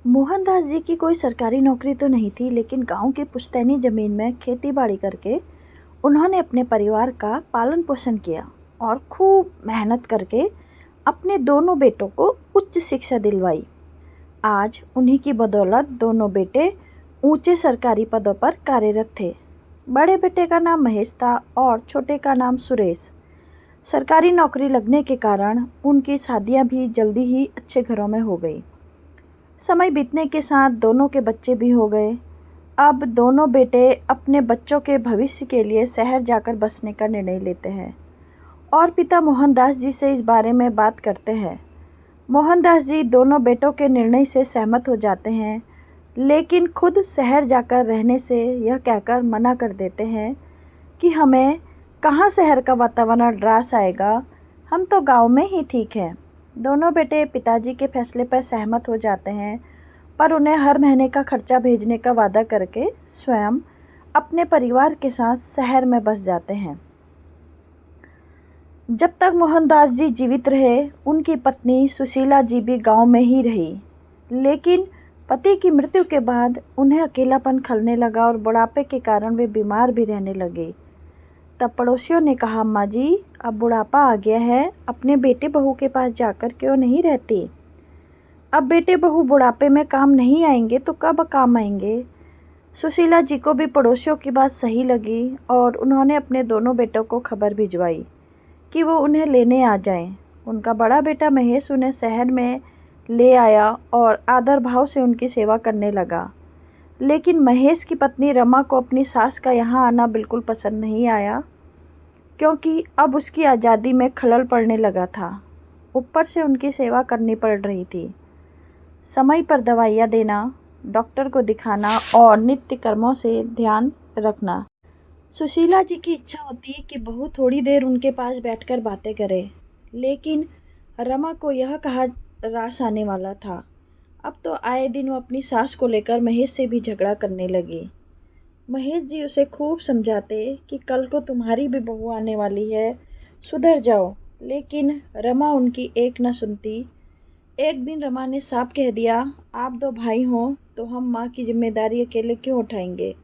मोहनदास जी की कोई सरकारी नौकरी तो नहीं थी, लेकिन गांव की पुश्तैनी ज़मीन में खेती-बाड़ी करके उन्होंने अपने परिवार का पालन-पोषण किया और खूब मेहनत करके अपने दोनों बेटों को उच्च शिक्षा दिलवाई। आज उन्हीं की बदौलत दोनों बेटे ऊंचे सरकारी पदों पर कार्यरत थे। बड़े बेटे का नाम महेश था और छोटे का नाम सुरेश। सरकारी नौकरी लगने के कारण उनकी शादियां भी जल्दी ही अच्छे घरों में हो गई। समय बीतने के साथ दोनों के बच्चे भी हो गए। अब दोनों बेटे अपने बच्चों के भविष्य के लिए शहर जाकर बसने का निर्णय लेते हैं और पिता मोहनदास जी से इस बारे में बात करते हैं। मोहनदास जी दोनों बेटों के निर्णय से सहमत हो जाते हैं, लेकिन खुद शहर जाकर रहने से यह कहकर मना कर देते हैं कि हमें कहाँ शहर का वातावरण रास आएगा, हम तो गांव में ही ठीक हैं। दोनों बेटे पिताजी के फैसले पर सहमत हो जाते हैं, पर उन्हें हर महीने का खर्चा भेजने का वादा करके स्वयं अपने परिवार के साथ शहर में बस जाते हैं। जब तक मोहनदास जी जीवित रहे, उनकी पत्नी सुशीला जी भी गांव में ही रही, लेकिन पति की मृत्यु के बाद उन्हें अकेलापन खलने लगा और बुढ़ापे के कारण वे बीमार भी रहने लगे। तब पड़ोसियों ने कहा, अम्मा जी, अब बुढ़ापा आ गया है, अपने बेटे बहू के पास जाकर क्यों नहीं रहती? अब बेटे बहू बुढ़ापे में काम नहीं आएंगे तो कब काम आएंगे? सुशीला जी को भी पड़ोसियों की बात सही लगी और उन्होंने अपने दोनों बेटों को खबर भिजवाई कि वो उन्हें लेने आ जाएं। उनका बड़ा बेटा महेश उन्हें शहर में ले आया और आदर भाव से उनकी सेवा करने लगा। लेकिन महेश की पत्नी रमा को अपनी सास का यहाँ आना बिल्कुल पसंद नहीं आया, क्योंकि अब उसकी आज़ादी में खलल पड़ने लगा था। ऊपर से उनकी सेवा करनी पड़ रही थी। समय पर दवाइयाँ देना, डॉक्टर को दिखाना और नित्य कर्मों से ध्यान रखना। सुशीला जी की इच्छा होती कि बहू थोड़ी देर उनके पास बैठकर बातें करे, लेकिन रमा को यह कहा रास आने वाला था। अब तो आए दिन वो अपनी सास को लेकर महेश से भी झगड़ा करने लगी। महेश जी उसे खूब समझाते कि कल को तुम्हारी भी बहू आने वाली है, सुधर जाओ, लेकिन रमा उनकी एक न सुनती। एक दिन रमा ने साफ कह दिया, आप दो भाई हो तो हम माँ की जिम्मेदारी अकेले क्यों उठाएंगे?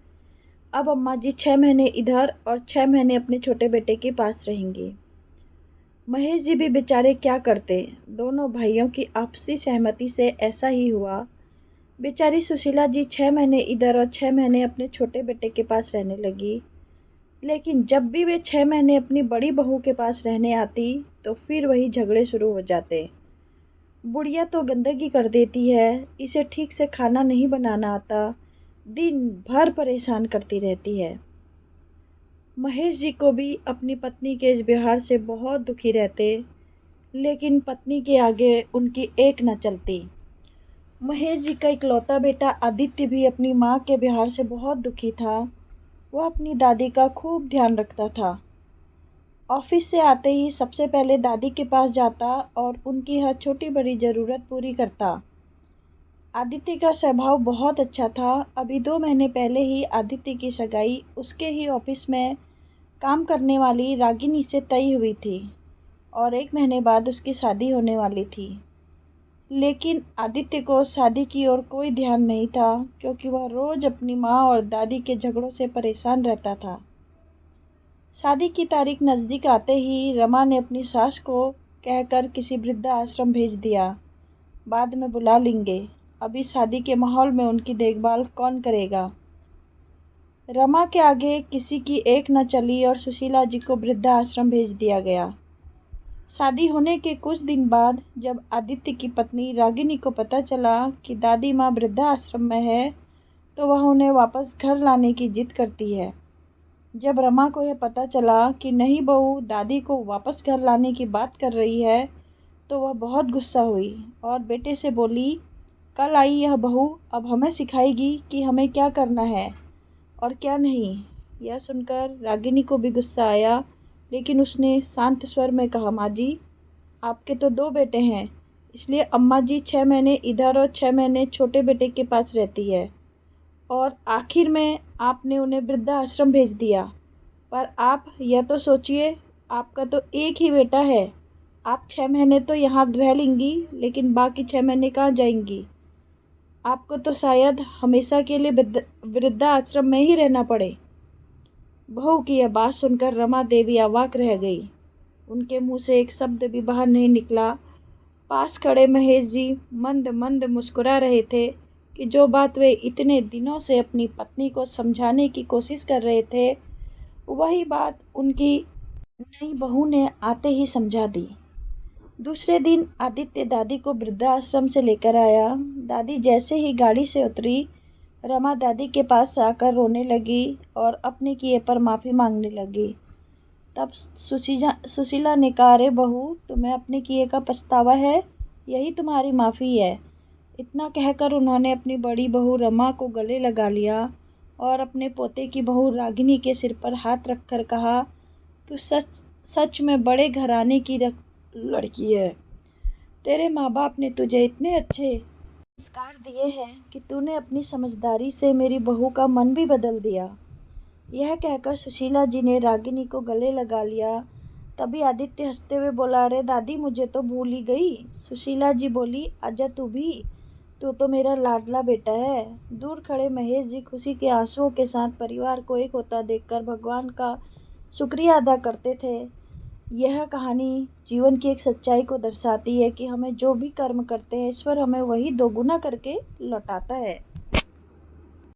अब अम्मा जी 6 महीने इधर और 6 महीने अपने छोटे बेटे के पास रहेंगी। महेश जी भी बेचारे क्या करते, दोनों भाइयों की आपसी सहमति से ऐसा ही हुआ। बेचारी सुशीला जी 6 महीने इधर और 6 महीने अपने छोटे बेटे के पास रहने लगी, लेकिन जब भी वे 6 महीने अपनी बड़ी बहू के पास रहने आती तो फिर वही झगड़े शुरू हो जाते। बुढ़िया तो गंदगी कर देती है, इसे ठीक से खाना नहीं बनाना आता, दिन भर परेशान करती रहती है। महेश जी को भी अपनी पत्नी के इस व्यवहार से बहुत दुखी रहते, लेकिन पत्नी के आगे उनकी एक न चलती। महेश जी का इकलौता बेटा आदित्य भी अपनी माँ के व्यवहार से बहुत दुखी था। वह अपनी दादी का खूब ध्यान रखता था। ऑफिस से आते ही सबसे पहले दादी के पास जाता और उनकी हर छोटी बड़ी ज़रूरत पूरी करता। आदित्य का स्वभाव बहुत अच्छा था। अभी 2 महीने पहले ही आदित्य की सगाई उसके ही ऑफिस में काम करने वाली रागिनी से तय हुई थी और 1 महीने बाद उसकी शादी होने वाली थी। लेकिन आदित्य को शादी की ओर कोई ध्यान नहीं था, क्योंकि वह रोज़ अपनी माँ और दादी के झगड़ों से परेशान रहता था। शादी की तारीख नज़दीक आते ही रमा ने अपनी सास को कहकर किसी वृद्धा आश्रम भेज दिया, बाद में बुला लेंगे, अभी शादी के माहौल में उनकी देखभाल कौन करेगा। रमा के आगे किसी की एक न चली और सुशीला जी को वृद्धा आश्रम भेज दिया गया। शादी होने के कुछ दिन बाद जब आदित्य की पत्नी रागिनी को पता चला कि दादी माँ वृद्धा आश्रम में है, तो वह उन्हें वापस घर लाने की जिद करती है। जब रमा को यह पता चला कि नहीं बहू दादी को वापस घर लाने की बात कर रही है, तो वह बहुत गुस्सा हुई और बेटे से बोली, कल आई यह बहू अब हमें सिखाएगी कि हमें क्या करना है और क्या नहीं। यह सुनकर रागिनी को भी गुस्सा आया, लेकिन उसने शांत स्वर में कहा, माँ जी, आपके तो 2 बेटे हैं, इसलिए अम्मा जी 6 महीने इधर और 6 महीने छोटे बेटे के पास रहती है और आखिर में आपने उन्हें वृद्धा आश्रम भेज दिया। पर आप यह तो सोचिए, आपका तो एक ही बेटा है, आप 6 महीने तो यहाँ रह लेंगी, लेकिन बाकी 6 महीने कहाँ जाएंगी? आपको तो शायद हमेशा के लिए वृद्धाश्रम में ही रहना पड़े। बहू की यह बात सुनकर रमा देवी अवाक रह गई। उनके मुंह से एक शब्द भी बाहर नहीं निकला। पास खड़े महेश जी मंद मंद मुस्कुरा रहे थे कि जो बात वे इतने दिनों से अपनी पत्नी को समझाने की कोशिश कर रहे थे, वही बात उनकी नई बहू ने आते ही समझा दी। दूसरे दिन आदित्य दादी को वृद्धाश्रम से लेकर आया। दादी जैसे ही गाड़ी से उतरी, रमा दादी के पास आकर रोने लगी और अपने किए पर माफ़ी मांगने लगी। तब सुशीला ने कहा, अरे बहू, तुम्हें अपने किए का पछतावा है, यही तुम्हारी माफ़ी है। इतना कहकर उन्होंने अपनी बड़ी बहू रमा को गले लगा लिया और अपने पोते की बहू रागिनी के सिर पर हाथ रखकर कहा, तू सच सच में बड़े घराने की लड़की है। तेरे माँ बाप ने तुझे इतने अच्छे संस्कार दिए हैं कि तूने अपनी समझदारी से मेरी बहू का मन भी बदल दिया। यह कहकर सुशीला जी ने रागिनी को गले लगा लिया। तभी आदित्य हंसते हुए बोला, अरे दादी, मुझे तो भूल ही गई। सुशीला जी बोली, आजा तू भी, तू तो मेरा लाडला बेटा है। दूर खड़े महेश जी खुशी के आंसुओं के साथ परिवार को एक होता देखकर भगवान का शुक्रिया अदा करते थे। यह कहानी जीवन की एक सच्चाई को दर्शाती है कि हमें जो भी कर्म करते हैं, ईश्वर हमें वही दोगुना करके लौटाता है।